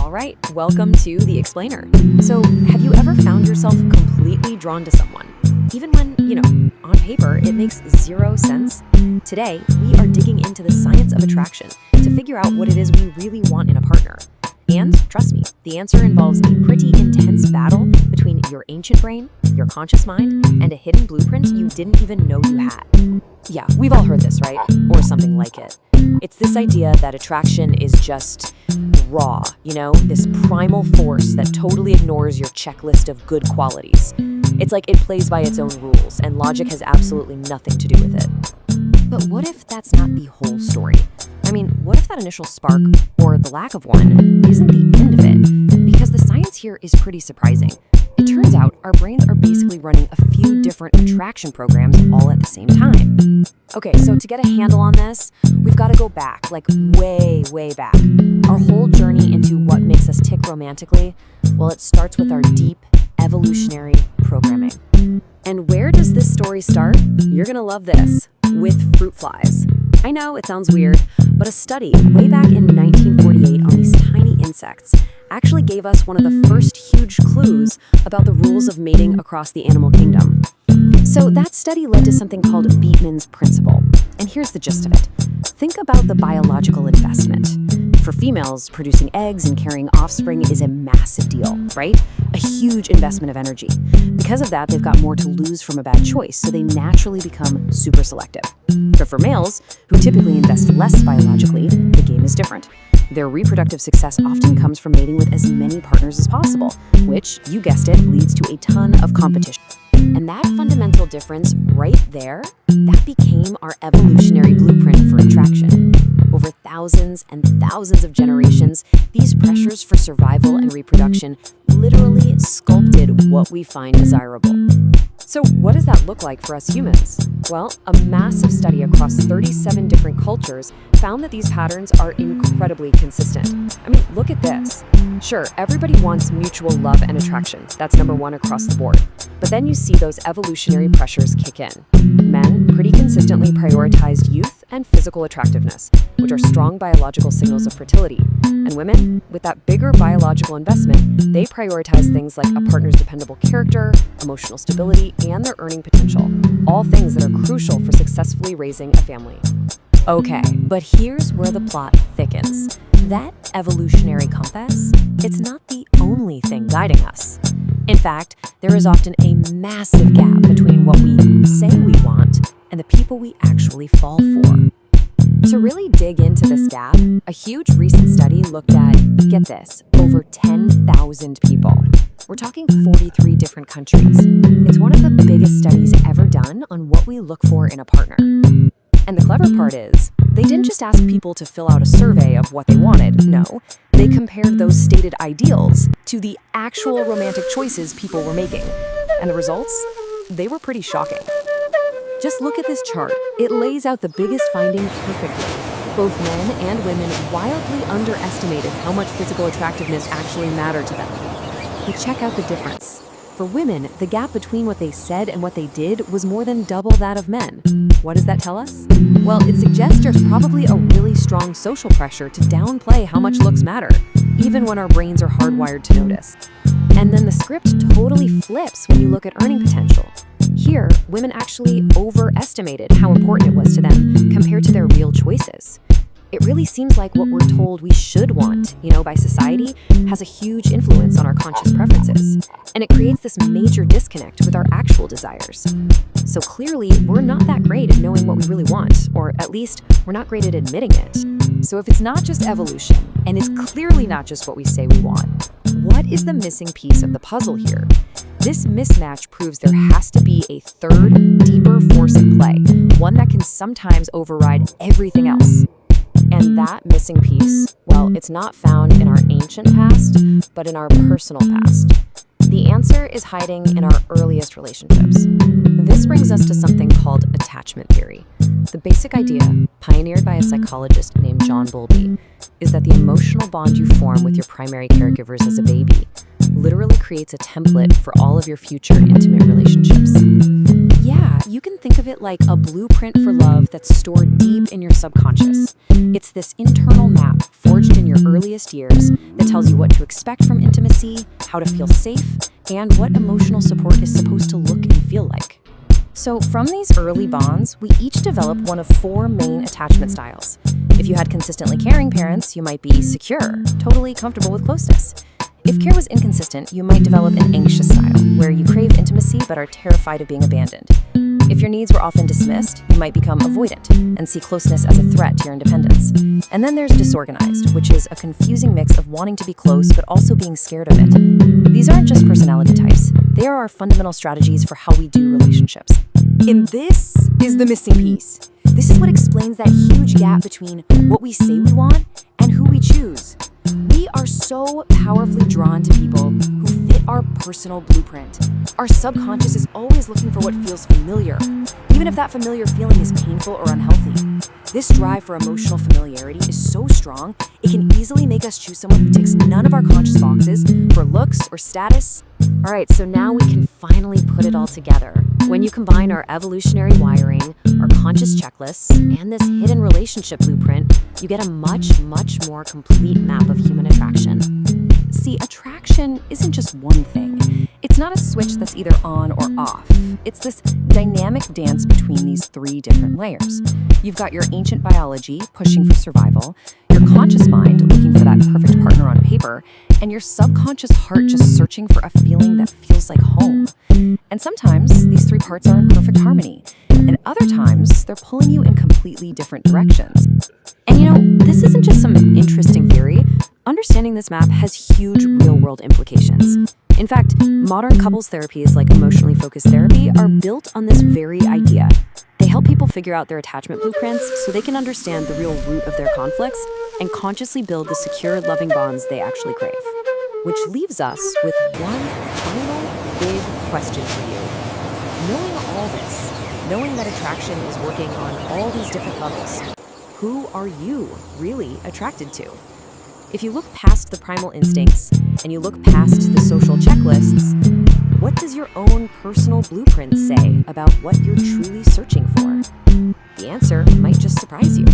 All right, welcome to The Explainer. So, have you ever found yourself completely drawn to someone? Even when, on paper, it makes zero sense? Today, we are digging into the science of attraction to figure out what it is we really want in a partner. And, trust me, the answer involves a pretty intense battle between your ancient brain, your conscious mind, and a hidden blueprint you didn't even know you had. Yeah, we've all heard this, right? Or something like it. It's this idea that attraction is just raw, this primal force that totally ignores your checklist of good qualities. It's like it plays by its own rules, and logic has absolutely nothing to do with it. But what if that's not the whole story? What if that initial spark, or the lack of one, isn't the end of it? Because the science here is pretty surprising. It turns out our brains are basically running a few different attraction programs all at the same time. Okay, so to get a handle on this, we've got to go back, way, way back. Our whole journey into what makes us tick romantically, it starts with our deep evolutionary programming. And where does this story start? You're gonna love this. With fruit flies. I know it sounds weird, but a study way back in 1948 on these tiny insects actually gave us one of the first huge clues about the rules of mating across the animal kingdom. So that study led to something called Beekman's principle. And here's the gist of it. Think about the biological investment. For females, producing eggs and carrying offspring is a massive deal, right? A huge investment of energy. Because of that, they've got more to lose from a bad choice, so they naturally become super selective. But for males, who typically invest less biologically, the game is different. Their reproductive success often comes from mating with as many partners as possible, which, you guessed it, leads to a ton of competition. And that fundamental difference right there, that became our evolutionary blueprint for attraction. Over thousands and thousands of generations, these pressures for survival and reproduction literally sculpted what we find desirable. So what does that look like for us humans? Well, a massive study across 37 different cultures found that these patterns are incredibly consistent. Look at this. Sure, everybody wants mutual love and attraction. That's number one across the board. But then you see those evolutionary pressures kick in. Men pretty consistently prioritized youth and physical attractiveness, which are strong biological signals of fertility. And women, with that bigger biological investment, they prioritize things like a partner's dependable character, emotional stability, and their earning potential. All things that are crucial for successfully raising a family. Okay, but here's where the plot thickens. That evolutionary compass, it's not the only thing guiding us. In fact, there is often a massive gap between what we say we want and the people we actually fall for. To really dig into this gap, a huge recent study looked at, get this, over 10,000 people. We're talking 43 different countries. It's one of the biggest studies ever done on what we look for in a partner. And the clever part is, they didn't just ask people to fill out a survey of what they wanted. No, they compared those stated ideals to the actual romantic choices people were making. And the results? They were pretty shocking. Just look at this chart. It lays out the biggest finding perfectly. Both men and women wildly underestimated how much physical attractiveness actually mattered to them. But check out the difference. For women, the gap between what they said and what they did was more than double that of men. What does that tell us? Well, it suggests there's probably a really strong social pressure to downplay how much looks matter, even when our brains are hardwired to notice. And then the script totally flips when you look at earning potential. Here, women actually overestimated how important it was to them compared to their real choices. It really seems like what we're told we should want, by society, has a huge influence on our conscious preferences. And it creates this major disconnect with our actual desires. So clearly, we're not that great at knowing what we really want, or at least, we're not great at admitting it. So if it's not just evolution, and it's clearly not just what we say we want, what is the missing piece of the puzzle here? This mismatch proves there has to be a third, deeper force at play, one that can sometimes override everything else. And that missing piece, it's not found in our ancient past, but in our personal past. The answer is hiding in our earliest relationships. This brings us to something called attachment theory. The basic idea, pioneered by a psychologist named John Bowlby, is that the emotional bond you form with your primary caregivers as a baby literally creates a template for all of your future intimate relationships. Yeah, you can think of it like a blueprint for love that's stored deep in your subconscious. It's this internal map forged in your earliest years that tells you what to expect from intimacy, how to feel safe, and what emotional support is supposed to look and feel like. So from these early bonds, we each develop one of 4 main attachment styles. If you had consistently caring parents, you might be secure, totally comfortable with closeness. If care was inconsistent, you might develop an anxious style, where you crave intimacy but are terrified of being abandoned. If your needs were often dismissed, you might become avoidant and see closeness as a threat to your independence. And then there's disorganized, which is a confusing mix of wanting to be close but also being scared of it. These aren't just personality types, they are our fundamental strategies for how we do relationships. And this is the missing piece. This is what explains that huge gap between what we say we want and who we choose. We are so powerfully drawn to people who fit our personal blueprint. Our subconscious is always looking for what feels familiar, even if that familiar feeling is painful or unhealthy. This drive for emotional familiarity is so strong, it can easily make us choose someone who ticks none of our conscious boxes for looks or status. All right, so now we can finally put it all together. When you combine our evolutionary wiring, our conscious checklists, and this hidden relationship blueprint, you get a much, much more complete map of human attraction. See, attraction isn't just one thing. It's not a switch that's either on or off. It's this dynamic dance between these 3 different layers. You've got your ancient biology pushing for survival, your conscious mind looking for that perfect partner on paper, and your subconscious heart just searching for a feeling that feels like home. And sometimes these 3 parts are in perfect harmony, and other times they're pulling you in completely different directions. And you know, this isn't just some interesting theory. Understanding this map has huge real-world implications. In fact, modern couples therapies like emotionally focused therapy are built on this very idea. They help people figure out their attachment blueprints so they can understand the real root of their conflicts and consciously build the secure, loving bonds they actually crave. Which leaves us with one final big question for you. Knowing all this, knowing that attraction is working on all these different levels, who are you really attracted to? If you look past the primal instincts and you look past the social checklists, what does your own personal blueprint say about what you're truly searching for? The answer might just surprise you.